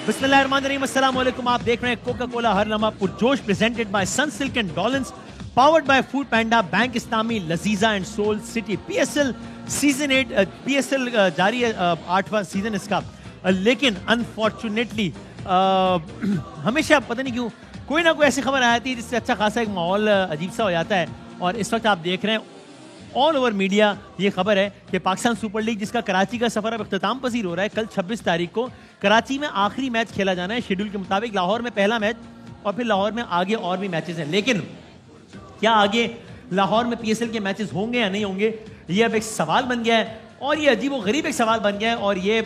बिस्मिल्लाहिर्रहमानिर्रहीम, अस्सलाम वालेकुम। आप देख रहे हैं कोका कोला हर लम्हा पुरजोश, presented by Sunsilk and Dawlance, powered by Foodpanda, bank Islami, Lazeeza and Soul City. PSL season 8 PSL जारी है, 8वां सीजन इसका। लेकिन अनफॉर्चुनेटली हमेशा पता नहीं क्यों कोई ना कोई ऐसी खबर आ जाती है जिससे अच्छा खासा एक माहौल अजीब सा हो जाता है। और इस वक्त आप देख रहे हैं ऑल ओवर मीडिया ये खबर है कि पाकिस्तान सुपर लीग, जिसका कराची का सफर अब इख्तिताम पसीर हो रहा है, कल 26 तारीख को कराची में आखिरी मैच खेला जाना है शेड्यूल के मुताबिक। लाहौर में पहला मैच और फिर लाहौर में आगे और भी मैचेस हैं। लेकिन क्या आगे लाहौर में पीएसएल के मैचेस होंगे या नहीं होंगे, ये अब एक सवाल बन गया है। और ये अजीब व गरीब एक सवाल बन गया है। और ये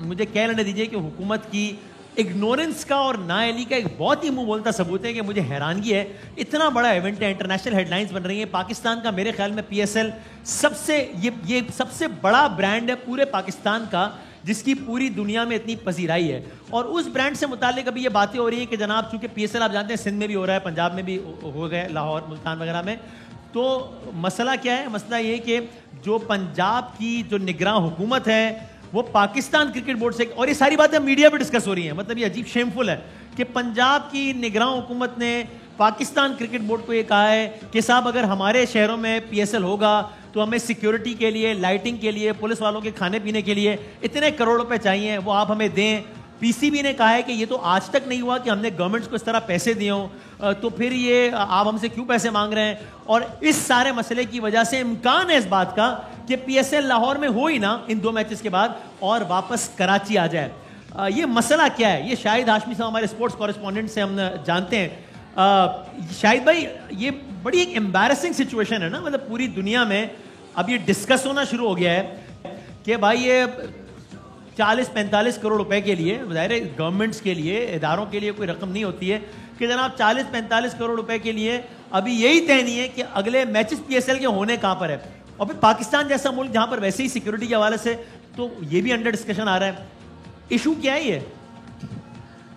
मुझे कह लेने दीजिए कि हुकूमत की इग्नोरेंस का और नाअहली का एक बहुत ही मुंह बोलता सबूत है कि मुझे हैरानगी है। इतना बड़ा इवेंट है, इंटरनेशनल हेडलाइंस बन रही हैं। पाकिस्तान का मेरे ख्याल में पीएसएल सबसे ये सबसे बड़ा ब्रांड है पूरे पाकिस्तान का, जिसकी पूरी दुनिया में इतनी पसीराई है। और उस ब्रांड से मुताल्लिक अभी ये बातें हो रही हैं कि जनाब चूंकि पीएसएल आप जानते हैं सिंध में भी हो रहा है, पंजाब में भी हो गया, लाहौर मुल्तान वगैरह में। तो मसला क्या है? मसला ये कि जो पंजाब की जो निगरान हुकूमत है वो पाकिस्तान क्रिकेट बोर्ड से, और ये सारी बातें मीडिया पे डिस्कस हो रही हैं, मतलब ये अजीब शेमफुल है कि पंजाब की निगरान हुकूमत ने पाकिस्तान क्रिकेट बोर्ड को ये कहा है कि साहब अगर हमारे शहरों में पीएसएल होगा तो हमें सिक्योरिटी के लिए, लाइटिंग के लिए, पुलिस वालों के खाने पीने के लिए इतने करोड़ रुपए चाहिए, वो आप हमें दें। पीसीबी ने कहा है कि ये तो आज तक नहीं हुआ कि हमने गवर्नमेंट्स को इस तरह पैसे दिए हों, तो फिर ये आप हमसे क्यों पैसे मांग रहे हैं। और इस सारे मसले की वजह से इम्कान है इस बात का कि पीएसएल लाहौर में हो ही ना इन 2 मैचेस के बाद और वापस कराची आ जाए। ये मसला क्या है, ये शाहिद हाशमी साहब हमारे स्पोर्ट्स कॉरेस्पॉन्डेंट से हम जानते हैं। शाहिद भाई, ये बड़ी एक एम्बैरेसिंग सिचुएशन है ना, मतलब पूरी दुनिया में अब ये डिस्कस होना शुरू हो गया है कि भाई ये 40-45 करोड़ रुपए के लिए, ज़ाहिर है गवर्नमेंट्स के लिए, इदारों के लिए कोई रकम नहीं होती है कि जनाब 40-45 करोड़ रुपए के लिए अभी यही तय नहीं है कि अगले मैचेस पीएसएल के होने कहां पर है। और फिर पाकिस्तान जैसा मुल्क जहां पर वैसे ही सिक्योरिटी के हवाले से तो ये भी अंडर डिस्कशन आ रहा है। इशू क्या है ये?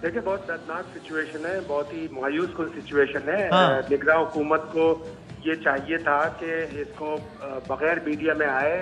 देखिए, बहुत दर्दनाक सिचुएशन है, बहुत ही मायूस कुल सिचुएशन है। हाँ। निगरान हुकूमत को ये चाहिए था कि इसको बगैर मीडिया में आए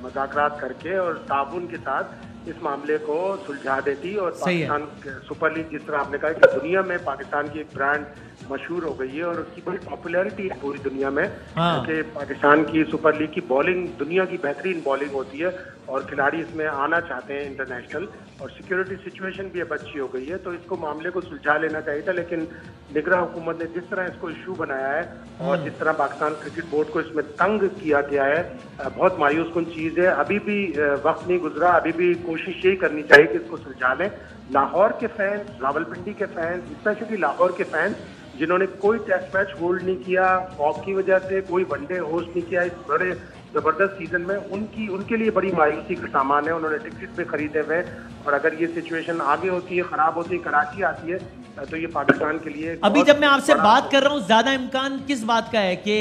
मुज़ाकरात करके और ताउन के साथ इस मामले को सुलझा देती। और पाकिस्तान सुपर लीग, जिस तरह आपने कहा कि दुनिया में पाकिस्तान की एक ब्रांड मशहूर हो गई है और उसकी बड़ी पॉपुलैरिटी है पूरी दुनिया में, क्योंकि पाकिस्तान की सुपर लीग की बॉलिंग दुनिया की बेहतरीन बॉलिंग होती है और खिलाड़ी इसमें आना चाहते हैं इंटरनेशनल, और सिक्योरिटी सिचुएशन भी अब अच्छी हो गई है। तो इसको मामले को सुलझा लेना चाहिए था, लेकिन निगरान हुकूमत ने जिस तरह इसको इशू बनाया है और जिस तरह पाकिस्तान क्रिकेट बोर्ड को इसमें तंग किया गया है, बहुत मायूस कुन चीज़ है। अभी भी वक्त नहीं गुजरा, अभी भी कोशिश यही करनी चाहिए कि इसको सुलझा लें। लाहौर के फैंस, रावलपिंडी के फैंस, स्पेशली लाहौर के फैंस जिन्होंने कोई टेस्ट मैच होल्ड नहीं किया, फॉग की वजह से कोई वनडे होस्ट नहीं किया इस बड़े जबरदस्त सीजन में, उनके लिए बड़ी मायूसी का सामान है। उन्होंने टिकट पे खरीदे हुए, और अगर ये सिचुएशन आगे होती है, खराब होती है, कराची आती है, तो ये पाकिस्तान के लिए अभी जब मैं आपसे बात कर रहा हूँ, ज्यादा इम्कान किस बात का है कि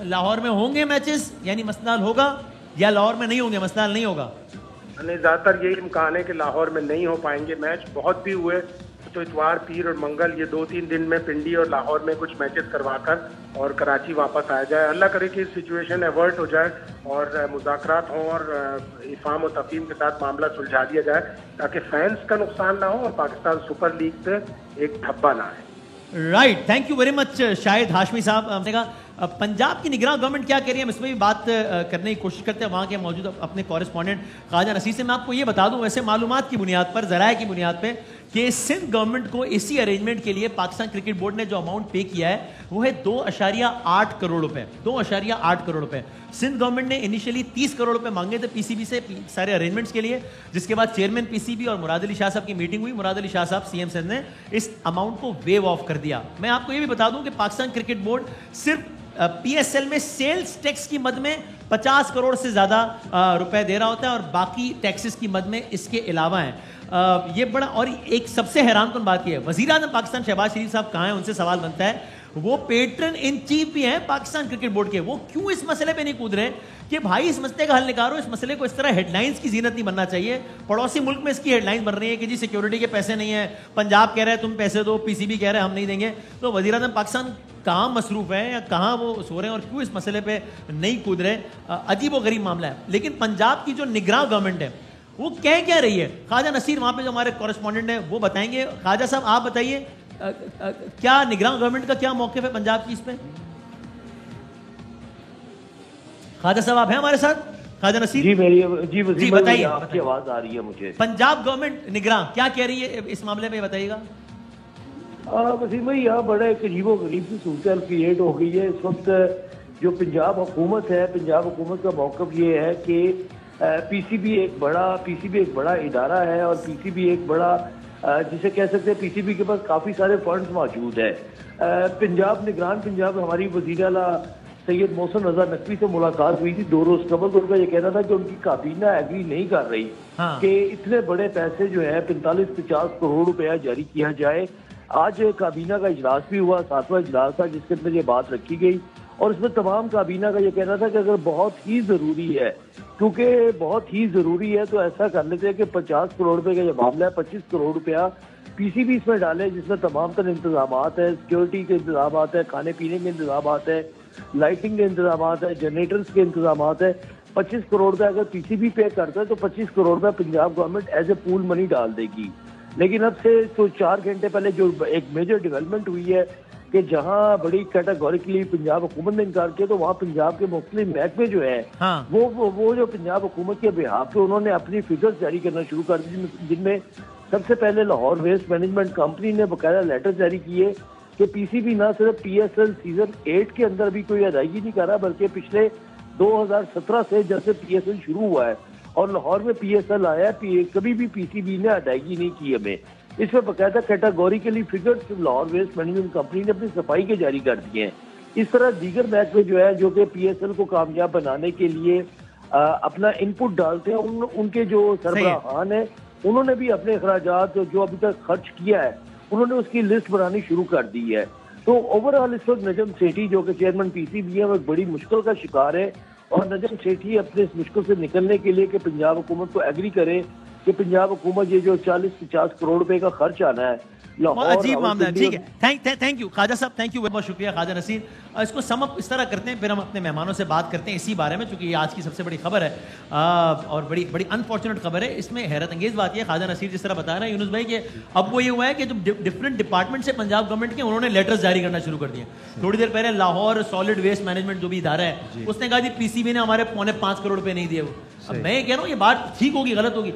लाहौर में होंगे मैचेस, यानी मसनाल होगा, या लाहौर में नहीं होंगे, मसनाल नहीं होगा? नहीं, ज्यादातर यही इम्कान है कि लाहौर में नहीं हो पाएंगे मैच। बहुत भी हुए तो इतवार, पीर और मंगल, ये 2-3 दिन में पिंडी और लाहौर में कुछ मैचेस करवाकर और कराची वापस आ जाए। अल्लाह करे कि सिचुएशन एवर्ट हो जाए और मुज़ाकरात हों और इफ़ाम और तफ़हीम के साथ मामला सुलझा दिया जाए, ताकि फैंस का नुकसान ना हो और पाकिस्तान सुपर लीग पे एक धब्बा ना आए। Right, thank you very much Shahid Hashmi साहब। हमने कहा पंजाब की निगरान गवर्नमेंट क्या कह रही है, हम इसमें भी बात करने की कोशिश करते हैं वहाँ के मौजूद अपने कॉरेस्पॉन्डेंट ख्वाजा नसीर से। मैं आपको ये बता दूं, वैसे मालूमात की बुनियाद पर, ज़राए की बुनियाद पे, कि सिंध गवर्नमेंट को इसी अरेंजमेंट के लिए पाकिस्तान क्रिकेट बोर्ड ने जो अमाउंट पे किया है वो है 2.8 करोड़ रुपए। 2.8 करोड़ रुपए सिंध गवर्नमेंट ने इनिशियली 30 करोड़ रुपए मांगे थे पीसीबी से सारे अरेंजमेंट्स के लिए, जिसके बाद चेयरमैन पीसीबी और मुराद अली शाह साहब की मीटिंग हुई। मुराद अली शाह साहब सीएम सिंध ने इस अमाउंट को वेव ऑफ कर दिया। मैं आपको ये भी बता दूं कि पाकिस्तान क्रिकेट बोर्ड सिर्फ पीएसएल में सेल्स टैक्स की मद में 50 करोड़ से ज्यादा रुपए दे रहा होता है और बाकी टैक्सेस की मद में इसके अलावा है। ये बड़ा, और एक सबसे हैरानकुन बात यह है, वजीर आजम पाकिस्तान शहबाज शरीफ साहब कहाँ हैं, उनसे सवाल बनता है, वो पेट्रन इन चीफ भी हैं पाकिस्तान क्रिकेट बोर्ड के, वो क्यों इस मसले पे नहीं कूद रहे कि भाई इस मसले का हल निकालो, इस मसले को इस तरह हेडलाइंस की जीनत नहीं बनना चाहिए। पड़ोसी मुल्क में इसकी हेडलाइंस बन रही है कि जी सिक्योरिटी के पैसे नहीं है, पंजाब कह रहा है तुम पैसे दो, पीसीबी कह रहा है हम नहीं देंगे। तो वजीर आजम पाकिस्तान कहाँ मसरूफ है या कहाँ वो सो रहे हैं और क्यों इस मसले पे नहीं कूद रहे? अजीब व गरीब मामला है। लेकिन पंजाब की जो निगरान गवर्नमेंट है वो कह क्या रही है, ख्वाजा नसीर वहां पे जो हमारे कॉरेस्पॉन्डेंट है वो बताएंगे। ख्वाजा साहब आप बताइए, क्या निगरान गवर्नमेंट का क्या मौक़िफ़ है पंजाब की इस पे? ख्वाजा साहब आप हैं हमारे साथ? ख्वाजा नसीर जी बताइए, आपकी आवाज आ रही है मुझे। पंजाब गवर्नमेंट निगरान क्या कह रही है इस मामले में, बताइएगा। वसीम भाई, यहाँ बड़ा एक अजीबो गरीब सी सूरत क्रिएट हो गई है इस वक्त। जो पंजाब हुकूमत है, पंजाब हुकूमत का मौक़िफ़ ये है कि पीसीबी एक बड़ा इदारा है और पीसीबी एक बड़ा जिसे कह सकते हैं पीसीबी के पास काफ़ी सारे फंड्स मौजूद है। पंजाब निगरान पंजाब हमारी वज़ीर आला सैयद मोहसिन रजा नकवी से मुलाकात हुई थी 2 रोज कबल, तो उनका ये कहना था कि उनकी काबीना एग्री नहीं कर रही कि इतने बड़े पैसे जो है 45-50 करोड़ रुपया जारी किया जाए। आज काबीना का इजलास भी हुआ, 7वां इजलास था जिसके अंदर ये बात रखी गई और इसमें तमाम काबीना का ये कहना था कि अगर बहुत ही ज़रूरी है, क्योंकि बहुत ही ज़रूरी है, तो ऐसा कर लेते हैं कि 50 करोड़ रुपए का जो मामला है 25 करोड़ रुपया पीसीबी इसमें डाले, जिसमें तमाम तरह इंतजाम है, सिक्योरिटी के इंतजाम है, खाने पीने के इंतजाम है, लाइटिंग के इंतजाम है, जनरेटर्स के इंतजाम है। 25 करोड़ रुपये अगर पीसीबी पे करता है तो 25 करोड़ रुपये Punjab government as a pool money डाल देगी। लेकिन अब से तो 4 घंटे पहले जो एक मेजर डेवलपमेंट हुई है कि जहां बड़ी कैटेगोरिकली पंजाब हुकूमत ने इनकार किया, तो वहां पंजाब के मुख्तलिफ महकमे जो है वो जो पंजाब हुकूमत के बिहाफ पे उन्होंने अपनी फिगर्स जारी करना शुरू कर दी, जिनमें सबसे पहले लाहौर वेस्ट मैनेजमेंट कंपनी ने बकायदा लेटर जारी किए कि पीसीबी ना सिर्फ पीएसएल सीजन 8 के अंदर भी कोई अदायगी नहीं कर रहा, बल्कि पिछले 2017 से जब से पीएसएल शुरू हुआ है और लाहौर में पीएसएल आया कभी भी पीसीबी ने अदायगी नहीं की हमें। इसमें बकायदा categorically figures Lahore waste management company ने अपनी सफाई के जारी कर दिए हैं। इस तरह दीगर महकमे जो है जो कि पीएसएल को कामयाब बनाने के लिए अपना इनपुट डालते हैं, उनके जो सरबराहान है उन्होंने भी अपने अखराजात जो अभी तक खर्च किया है उन्होंने उसकी लिस्ट बनानी शुरू कर दी है। तो ओवरऑल इस वक्त नजम सेठी जो कि चेयरमैन पीसीबी है वो एक बड़ी मुश्किल का शिकार है और नजम सेठी अपने इस मुश्किल से निकलने के लिए कि पंजाब हुकूमत को एग्री करे कि पंजाब हुकूमत ये जो 40-50 करोड़ रुपए का खर्च आना है, अजीब मामला है। ठीक है, thank you Khwaja Sahab, thank you, बहुत शुक्रिया ख्वाजा नसीर। इसको सम अप इस तरह करते हैं, फिर हम अपने मेहमानों से बात करते हैं इसी बारे में, क्योंकि ये आज की सबसे बड़ी खबर है और बड़ी अनफॉर्चुनेट खबर है। इसमें हैरत अंगेज बात यह, ख्वाजा नसीर जिस तरह बता रहे हैं यूनुस भाई, कि अब वो ये हुआ है कि जो डिफरेंट डिपार्टमेंट से पंजाब गवर्नमेंट के उन्होंने लेटर्स जारी करना शुरू कर दिए। थोड़ी देर पहले लाहौर सॉलिड वेस्ट मैनेजमेंट जो भी इदारा है उसने कहा जी पीसीबी ने हमारे 5.25 करोड़ रुपए नहीं दिए। वो अब मैं कह रहा हूँ ये बात ठीक होगी गलत होगी,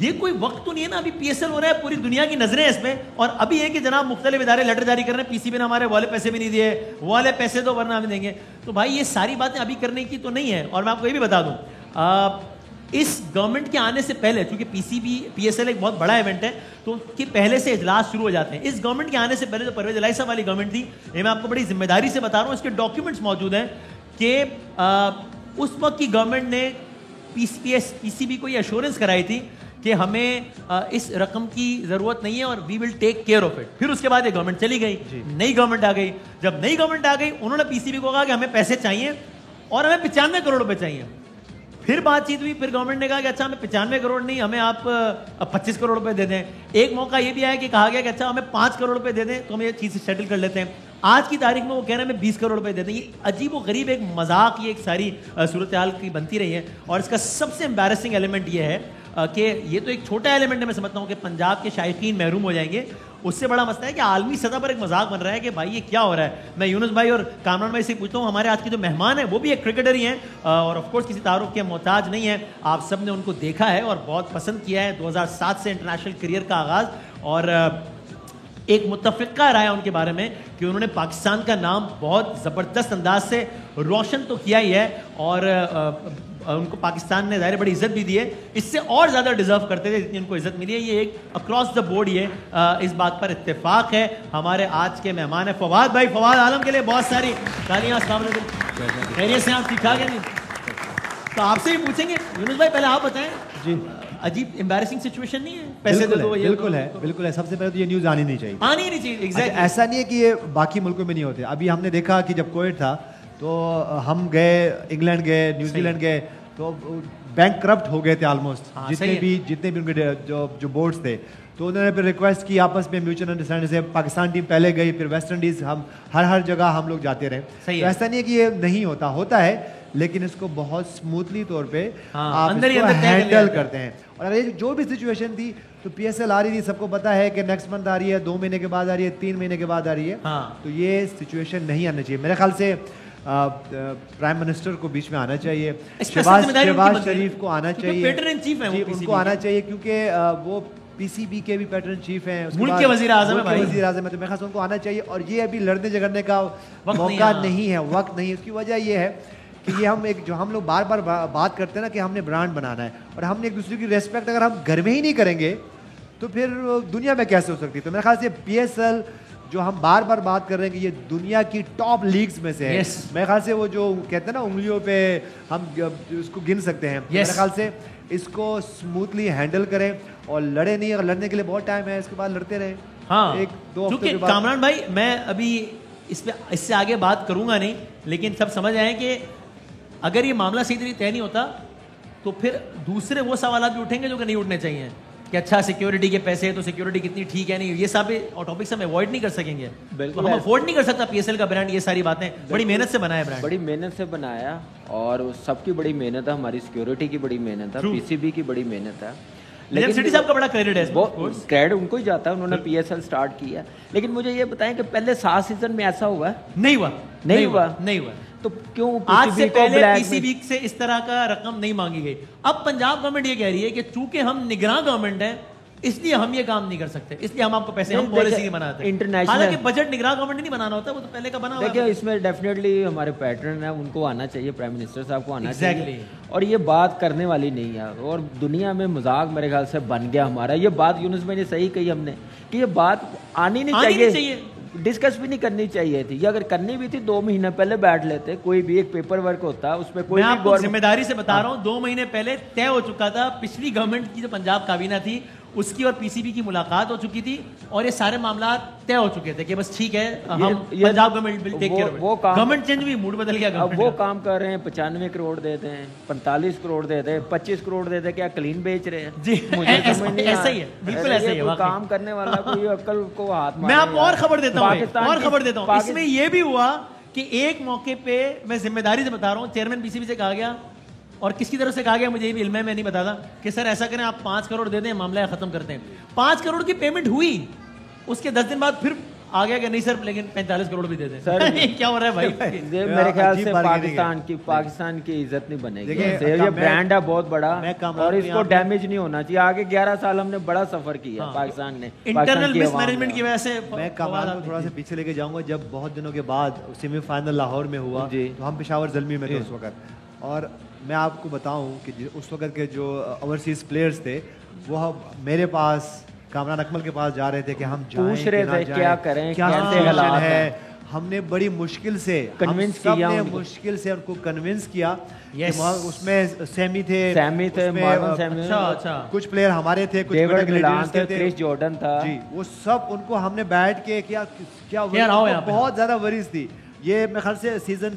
ये कोई वक्त तो नहीं है ना, अभी पीएसएल हो रहा है, पूरी दुनिया की नजरें इसमें, और अभी है कि जनाब मुख्तलिफ इदारे लेटर जारी कर रहे हैं, पीसीबी ने हमारे वाले पैसे भी नहीं दिए, वो वाले पैसे तो वरना हम देंगे। तो भाई ये सारी बातें अभी करने की तो नहीं है। और मैं आपको ये भी बता दूं, इस गवर्नमेंट के आने से पहले, क्योंकि पीएसएल एक बहुत बड़ा इवेंट है तो कि पहले से इजलास शुरू हो जाते हैं। इस गवर्नमेंट के आने से पहले जो परवेज इलाही साहब वाली गवर्नमेंट थी, ये मैं आपको बड़ी जिम्मेदारी से बता रहा हूँ, इसके डॉक्यूमेंट्स मौजूद हैं कि उस वक्त की गवर्नमेंट ने पीसीबी को ये एश्योरेंस कराई थी कि हमें इस रकम की जरूरत नहीं है और we will take care of it. फिर उसके बाद ये गवर्नमेंट चली गई, नई गवर्नमेंट आ गई। जब नई गवर्नमेंट आ गई उन्होंने पीसीबी को कहा कि हमें पैसे चाहिए और हमें 95 करोड़ रुपए चाहिए। फिर बातचीत हुई, फिर गवर्नमेंट ने कहा कि अच्छा हमें 95 करोड़ नहीं, हमें आप 25 करोड़ रुपए दे दें। एक मौका ये भी आया कि कहा गया कि अच्छा हमें 5 करोड़ रुपए दे दें तो हम ये चीज़ सेटल कर लेते हैं। आज की तारीख में वो कह रहे हैं हमें 20 करोड़ रुपए दे दें। ये अजीब व गरीब एक मजाक, ये एक सारी सूरत हाल की बनती रही है। और इसका सबसे एम्बैरेसिंग एलिमेंट ये है कि ये तो एक छोटा एलिमेंट है, मैं समझता हूँ कि पंजाब के शायकीन महरूम हो जाएंगे। उससे बड़ा मसला है कि आलमी सतह पर एक मजाक बन रहा है कि भाई ये क्या हो रहा है। मैं यूनुस भाई और कामरान भाई से पूछता हूँ, हमारे आज के जो मेहमान है वो भी एक क्रिकेटर ही हैं और ऑफ कोर्स किसी तारुफ के मोहताज नहीं है। आप सब ने उनको देखा है और बहुत पसंद किया है। 2007 से इंटरनेशनल करियर का आगाज, और एक मुत्तफ़िक़ा राय उनके बारे में कि उन्होंने पाकिस्तान का नाम बहुत ज़बरदस्त अंदाज से रोशन तो किया ही है और उनको पाकिस्तान ने ज़ाहिर बड़ी इज्जत भी दी है। इससे और ज़्यादा डिजर्व करते थे जितनी उनको इज्जत मिली है। ये एक अक्रॉस द बोर्ड ये इस बात पर इत्तेफाक है। हमारे आज के मेहमान है फवाद भाई, फवाद आलम के लिए बहुत सारी तालियां। अस्सलाम वालेकुम, खैरियत से आप ठीक ठाक हैं? तो आपसे ही पूछेंगे यूनुस भाई, पहले आप बताएं जी, अजीब एम्बैरेसिंग सिचुएशन नहीं है? पैसे दे दो, ये बिल्कुल है। सबसे पहले तो ये न्यूज आनी नहीं चाहिए, एग्जैक्टली। ऐसा नहीं है कि ये बाकी मुल्कों में नहीं होते। अभी हमने देखा कि जब कोविड था तो हम गए, इंग्लैंड गए, न्यूजीलैंड गए, तो बैंक करप्ट हो गए थे ऑलमोस्ट। जितने भी उनके जो बोर्ड्स थे, तो उन्होंने फिर रिक्वेस्ट की आपस में म्यूचुअल अंडरस्टैंडिंग से। पाकिस्तान टीम पहले गई, फिर वेस्ट इंडीज, हम हर जगह हम लोग जाते रहे। तो ऐसा नहीं है कि ये नहीं होता है, लेकिन इसको बहुत स्मूथली तौर पे आप इसको हैंडल करते हैं। और अगर ये जो भी सिचुएशन थी, तो PSL आ रही थी, सबको पता है कि नेक्स्ट मंथ आ रही है, 2 महीने के बाद आ रही है, 3 महीने के बाद आ रही है। तो ये सिचुएशन नहीं आना चाहिए। मेरे ख्याल से प्राइम मिनिस्टर को बीच में आना चाहिए, शहबाज शरीफ को आना चाहिए, उनको आना चाहिए, क्योंकि वो PCB के भी पैटर्न चीफ हैं, मुल्क के वजीर आज़म है, तो मेरे ख्याल से उनको आना चाहिए। और ये अभी लड़ने झगड़ने का मौका नहीं है, वक्त नहीं है। उसकी वजह ये है कि ये हम लोग बार बार बात करते हैं ना कि हमने ब्रांड बनाना है, और हमने एक दूसरे की रेस्पेक्ट अगर हम घर में ही नहीं करेंगे तो फिर दुनिया में कैसे हो सकती है। तो मेरे ख्याल से PSL जो हम बार बार बात कर रहे हैं कि ये दुनिया की टॉप लीग्स में से है, मेरे ख्याल से वो जो कहते हैं ना उंगलियों पे हम उसको गिन सकते हैं। मेरे ख्याल से इसको स्मूथली हैंडल करें और लड़े नहीं। अगर लड़ने के लिए बहुत टाइम है, इसके बाद लड़ते रहे। हाँ, 1-2 हफ्ते के बाद। कामरान भाई, मैं अभी इससे आगे बात करूंगा नहीं, लेकिन सब समझ आए कि अगर ये मामला सही तरीके तय नहीं होता तो फिर दूसरे वो सवाल भी उठेंगे जो कि नहीं उठने चाहिए, कि अच्छा सिक्योरिटी के पैसे, तो सिक्योरिटी कितनी ठीक है नहीं, ये सब टॉपिक्स हम अवॉइड नहीं कर सकेंगे। तो हम अफोर्ड नहीं कर सकता PSL का ब्रांड, ये सारी बातें बड़ी मेहनत से बनाया ब्रांड, बड़ी मेहनत से बनाया, और सबकी बड़ी मेहनत है, हमारी सिक्योरिटी की बड़ी मेहनत है, PCB की बड़ी मेहनत है। लेकिन सिटी साहब का बड़ा क्रेडिट है, क्रेडिट उनको ही जाता है, उन्होंने PSL स्टार्ट किया। लेकिन मुझे ये बताएं कि पहले 7 सीजन में ऐसा हुआ है? नहीं हुआ। तो क्यों आज से पहले PCB से इस तरह का रकम नहीं मांगी गई। अब पंजाब गवर्नमेंट ये कह रही है कि चूंकि हम निगरान गवर्नमेंट है, इसलिए हम ये काम नहीं कर सकते, इसलिए हम आपको पैसे, हम पॉलिसी बनाते हैं। इंटरनेशनल, हालांकि बजट निगरान गवर्नमेंट नहीं बनाना होता, वो तो पहले का बना हुआ है। देखिए, इसमें डेफिनेटली हमारे पैटर्न है, उनको आना चाहिए, प्राइम मिनिस्टर साहब को आना चाहिए। और ये बात करने वाली नहीं है, और दुनिया में मजाक मेरे ख्याल से बन गया हमारा। ये बात यूनुस भाई ने सही कही हमने, कि ये बात आनी नहीं चाहिए, डिस्कस भी नहीं करनी चाहिए थी। ये अगर करनी भी थी 2 महीने पहले बैठ लेते, कोई भी एक पेपर वर्क होता है उसमें कोई, मैं आपको जिम्मेदारी से बता रहा हूँ, 2 महीने पहले तय हो चुका था। पिछली गवर्नमेंट की जो पंजाब काबीना थी उसकी और PCB की मुलाकात हो चुकी थी, और ये सारे मामला तय हो चुके थे कि बस ठीक है, हम Punjab government will take care of it. Government change हुई, मूड बदल गया। अब वो काम कर रहे हैं, 95 करोड़ देते हैं, 45 करोड़ देते हैं, 25 करोड़ देते हैं, क्या क्लीन बेच रहे हैं? जी, ऐसा ही है, बिल्कुल ऐसा ही है। काम करने वाला कोई अक्ल को हाथ मारे। मैं आपको और खबर देता हूँ, इसमें ये भी हुआ कि एक मौके पे, मैं जिम्मेदारी से बता रहा हूँ, चेयरमैन PCB से कहा गया, और किसकी तरफ से कहा गया मुझे भी इल्म है, मैं नहीं बताता, कि सर ऐसा करें, आप 5 करोड़ दे दें, मामला खत्म करते हैं। 5 करोड़ की पेमेंट हुई, उसके 10 दिन बाद फिर आ गया कि नहीं सर, लेकिन 45 करोड़ भी दे दें। सर क्या हो रहा है भाई? मेरे ख्याल से पाकिस्तान की इज्जत नहीं बनेगी। ये ब्रांड है बहुत बड़ा, और इसको डैमेज नहीं होना चाहिए। आगे 11 साल हमने बड़ा सफर किया पाकिस्तान ने, इंटरनल मिसमैनेजमेंट की वजह से। मैं कमाल को थोड़ा सा पीछे लेके जाऊंगा। जब बहुत दिनों के बाद सेमीफाइनल लाहौर में हुआ, तो हम पेशावर ज़ल्मी में थे उस वक्त, और मैं आपको बताऊं कि उस वक्त के जो ओवरसीज प्लेयर्स थे, वो मेरे पास, कामरान अकमल के पास जा रहे थे कि हम पूछ रहे थे क्या करें, क्या हालात है। हमने बड़ी मुश्किल से कन्विंस किया, मुश्किल से उनको कन्विंस किया। उसमें सैमी थे, कुछ प्लेयर हमारे थे, कुछ क्रिस जॉर्डन था जी, वो सब उनको हमने बैठ के क्या बहुत ज्यादा वरीज थी। ये मेरे ख्याल से सीजन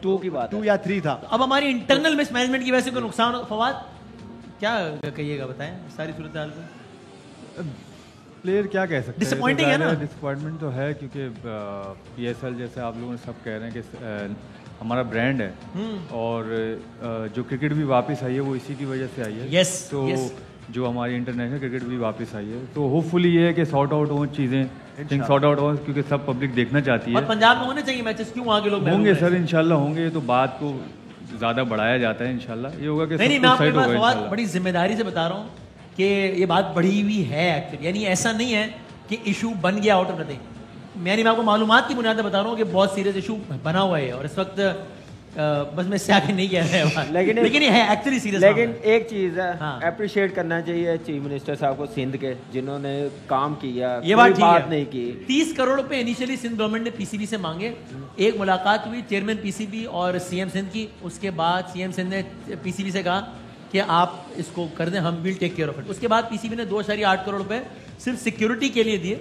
2 की बात, 2 या 3 था। अब हमारी इंटरनल मिसमैनेजमेंट की वजह से कोई नुकसान हो, फवाद क्या कहिएगा, बताएं सारी सूरत हाल को। प्लेयर क्या कह सकते हैं, डिसअपॉइंटिंग है ना? डिसअपॉइंटमेंट तो है, क्योंकि PSL जैसे आप लोगों ने सब कह रहे हैं कि हमारा ब्रांड है, और जो क्रिकेट भी वापस आई है वो इसी की वजह से आई है। तो जो हमारी इंटरनेशनल क्रिकेट भी वापस आई है, तो होपफुली ये है कि सॉर्ट आउट हो चीज़ें, सॉर्ट आउट हो, क्योंकि सब पब्लिक देखना चाहती है। और पंजाब में होने चाहिए मैचेस, क्यों आगे लोग होंगे सर, इंशाल्लाह होंगे। तो बात को ज़्यादा बढ़ाया जाता है, इंशाल्लाह ये होगा कि नहीं, मैं आपको बड़ी जिम्मेदारी से बता रहा हूँ कि ये बात बढ़ी हुई है एक्चुअली, यानी ऐसा नहीं है कि इशू बन गया आउट ऑफ नथिंग। मैं आपको मालूमात की बुनियाद पर बता रहा हूँ कि बहुत सीरियस इशू बना हुआ है, और इस वक्त बस मैं इससे आगे नहीं कह रहा है, लेकिन ये है एक्चुअली सीरियस। लेकिन एक चीज़ है, अप्रिशिएट करना चाहिए चीफ मिनिस्टर साहब को, सिंध के, जिन्होंने काम किया, ये बात नहीं की। 30 करोड़ रुपए इनिशियली सिंध गवर्नमेंट ने PCB से मांगे। एक मुलाकात हुई चेयरमैन PCB और CM सिंध की, उसके बाद CM सिंध ने PCB से कहा कि आप इसको कर दें, हम will take care of it. उसके बाद पीसीबी ने 2.8 करोड़ रुपए सिर्फ सिक्योरिटी के लिए दिए,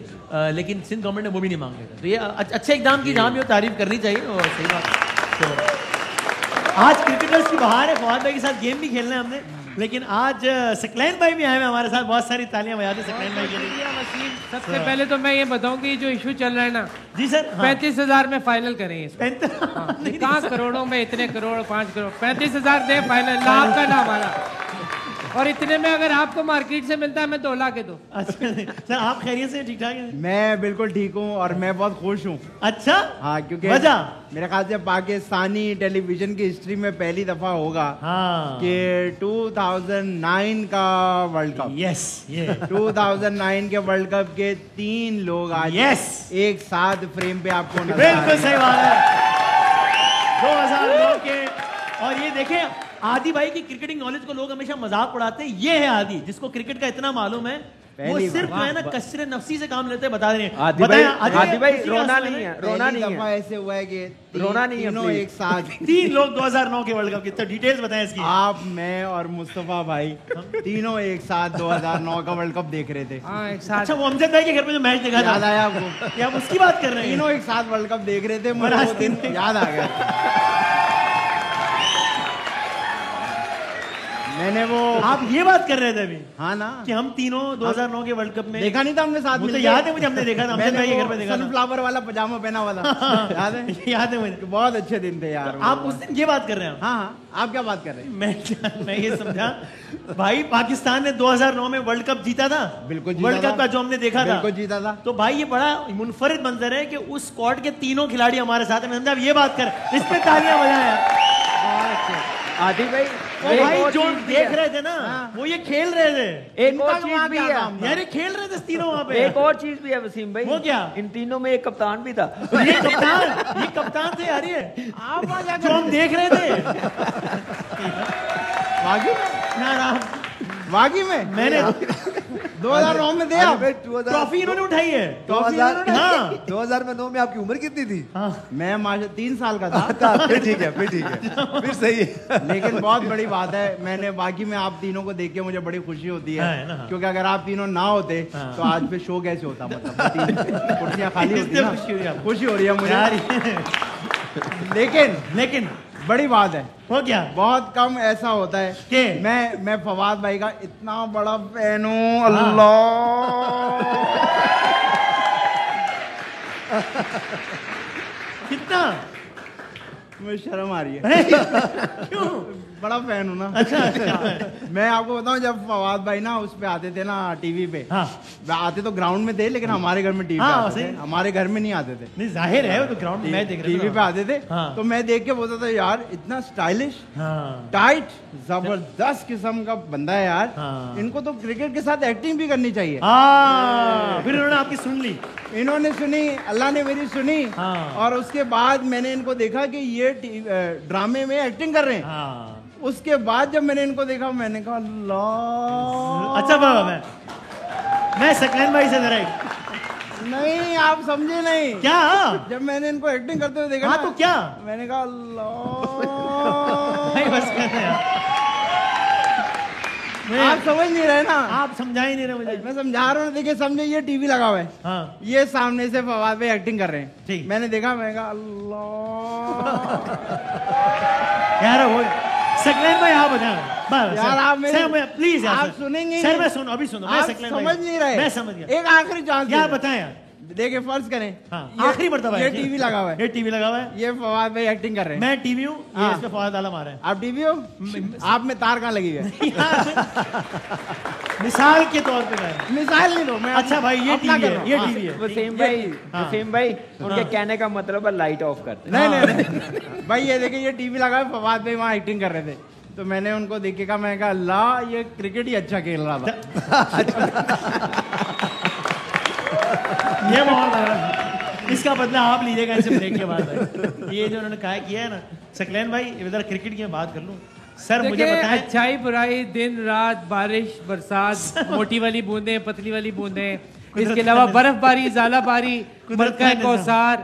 लेकिन सिंध गवर्नमेंट ने वो भी नहीं मांगे थे। तो ये अच्छे इकदाम की जहाँ भी तारीफ करनी चाहिए और सही बात। तो आज क्रिकेटर्स की बहार है, फवाद भाई के साथ गेम भी खेलना है हमने, लेकिन आज सकलैन भाई भी आए हैं हमारे साथ, बहुत सारी तालियां बजा दें सकलैन भाई के लिए। सबसे पहले तो मैं ये बताऊं कि जो इशू चल रहा है ना जी सर, 35,000 में फाइनल करें इसको। कहाँ करोड़ों में, इतने करोड़ 5 करोड़, 35,000 दे फाइनल, लाभ का ना हमारा। और इतने में अगर आपको मार्केट से मिलता है मैं 2 लाख के दो। अच्छा सर, आप खैरियत से ठीक ठाक हैं? मैं बिल्कुल ठीक हूँ और मैं बहुत खुश हूँ। अच्छा हाँ, क्योंकि वजह मेरे ख्याल से पाकिस्तानी टेलीविजन की हिस्ट्री में पहली दफा होगा कि 2009 का वर्ल्ड कप, यस ये 2009 के वर्ल्ड कप के 3 लोग आज एक साथ फ्रेम पे आपको नजर आ रहे हैं। बिल्कुल सही बात है, 2009 के। और ये देखें आदि भाई की क्रिकेटिंग नॉलेज को लोग हमेशा मजाक उड़ाते हैं, ये है आदि जिसको क्रिकेट का इतना मालूम है, वो सिर्फ जो है ना कसरे नफसी से काम लेते हैं। बता रहे हैं आदि भाई रोना नहीं है, रोना नहीं है, ऐसे हुआ है कि रोना नहीं है, तीनों एक साथ 3 लोग 2009 के वर्ल्ड कप की। तो डिटेल्स बताएं इसकी। आप, मैं और मुस्तफा भाई तीनों एक साथ 2009 का वर्ल्ड कप देख रहे थे। अच्छा, वो अमजद भाई के घर पे जो मैच देखा था, याद आया आपको? क्या आप उसकी बात कर रहे हैं? तीनों एक साथ वर्ल्ड कप देख रहे थे, मुझे वो दिन याद आ गया। मैंने वो, आप ये बात कर रहे थे अभी? हाँ ना, कि हम तीनों 2009 के वर्ल्ड कप में देखा नहीं था हमने साथ में? तो याद है मुझे, हमने देखा था, अमजद भाई के घर पे देखा था। सनफ्लावर वाला पजामा पहना हुआ था, याद है? याद है मुझे। बहुत अच्छे दिन थे यार। आप उस दिन ये बात कर रहे हैं? हाँ, आप क्या बात कर रहे हैं? मैं ये समझा भाई, पाकिस्तान ने 2009 में वर्ल्ड कप जीता था। बिल्कुल वर्ल्ड कप का जो हमने देखा था, बिल्कुल जीता था। तो भाई ये बड़ा मुनफरिद मंजर है कि उस स्क्वाड के तीनों खिलाड़ी हमारे साथ हैं। हम ये बात कर, इस पे तालियां बजाएं। आदि भाई, भाई जो देख रहे थे ना, वो ये खेल रहे थे। एक और चीज भी है यार, खेल रहे थे तीनों वहाँ पे। एक और चीज भी है वसीम भाई। वो क्या? इन तीनों में एक कप्तान भी था। ये कप्तान थे यार, ये आप जो हम देख रहे थे। वाकई में मैंने 2009 में दिया ट्रॉफी इन्होंने उठाई है। 2009 में आपकी उम्र कितनी थी? मैं 3 साल का था। फिर ठीक है, फिर सही है। लेकिन बहुत बड़ी बात है, मैंने बाकी में आप तीनों को देख के मुझे बड़ी खुशी होती है, क्योंकि अगर आप तीनों ना होते तो आज पे शो कैसे होता? मतलब कुर्सियां खाली होती ना, खुशी हो रही है मुझे। लेकिन बड़ी बात है, हो क्या? बहुत कम ऐसा होता है कि मैं फवाद भाई का इतना बड़ा फैन हूँ। अल्लाह कितना मुझे शर्म आ रही है। क्यों? बड़ा फैन हूँ ना। अच्छा। मैं आपको बताऊं, जब फवाद भाई ना उस पे आते थे ना टीवी पे, आते तो ग्राउंड में थे, लेकिन हमारे घर में टीवी पे आते थे, हमारे घर में नहीं आते थे। नहीं, जाहिर है, वो तो ग्राउंड में मैच देख रहे थे, टीवी पे आते थे। तो मैं देख के बोलता था यार, इतना स्टाइलिश, टाइट, जबरदस्त किस्म का बंदा है यार, इनको तो क्रिकेट के साथ एक्टिंग भी करनी चाहिए। फिर उन्होंने आपकी सुन ली? इन्होंने सुनी, अल्लाह ने मेरी सुनी। और उसके बाद मैंने इनको देखा कि ये ड्रामे में एक्टिंग कर रहे हैं। उसके बाद जब मैंने इनको देखा, मैंने कहा अल्लाह। अच्छा बाबा, मैं सकलैन भाई से जरा नहीं, आप समझे नहीं क्या? जब मैंने इनको एक्टिंग करते हुए देखा, तो क्या मैंने कहा अल्लाह। बस आप समझ नहीं रहे ना, आप समझा ही नहीं रहे मुझे। मैं समझा रहा हूँ। देखिए, समझे, ये टीवी लगा हुआ है, ये सामने से फवाद भाई एक्टिंग कर रहे हैं। मैंने देखा, मैंने कहा अल्लाह यार, वो सकलैन भाई आप बता यार, आप प्लीज यार, आप सुनेंगे सर, मैं सुनो, अभी सुनो, आप समझ नहीं रहे। मैं समझ गया। एक आखिरी चांस यार बताएं यार। देखिए, फर्ज करें, आखिरी मर्तबा ये टीवी लगा हुआ है, ये टीवी लगा हुआ है, ये फवाद भाई एक्टिंग कर रहे हैं, मैं टीवी हूँ, ये इस पे फवाद आलम आ रहा है। आप टीवी हो? आप में तार कहाँ लगी है? मिसाल के तौर पे मिसाल नहीं दो मैं। अच्छा भाई, ये टीवी है, ये टीवी है। वसीम भाई उनके कहने का मतलब है लाइट ऑफ करते। नहीं भाई, ये देखिए, ये टीवी लगा है, फवाद भाई वहाँ एक्टिंग कर रहे थे, तो मैंने उनको देख के कहा, मैं कहा अल्लाह, ये क्रिकेट ही अच्छा खेल रहा था। ये माहौल लग रहा है, इसका बदला आप लीजिएगा इनसे ब्रेक के बाद। ये जो उन्होंने कहा किया है ना, सकलैन भाई, इधर क्रिकेट की बात कर लूं सर, मुझे बताएं। अच्छाई बुराई, दिन रात, बारिश बरसात, मोटी वाली बूंदें, पतली वाली बूंदें, इसके अलावा बर्फबारी, ज़ालाबारी, मक्का कौसार,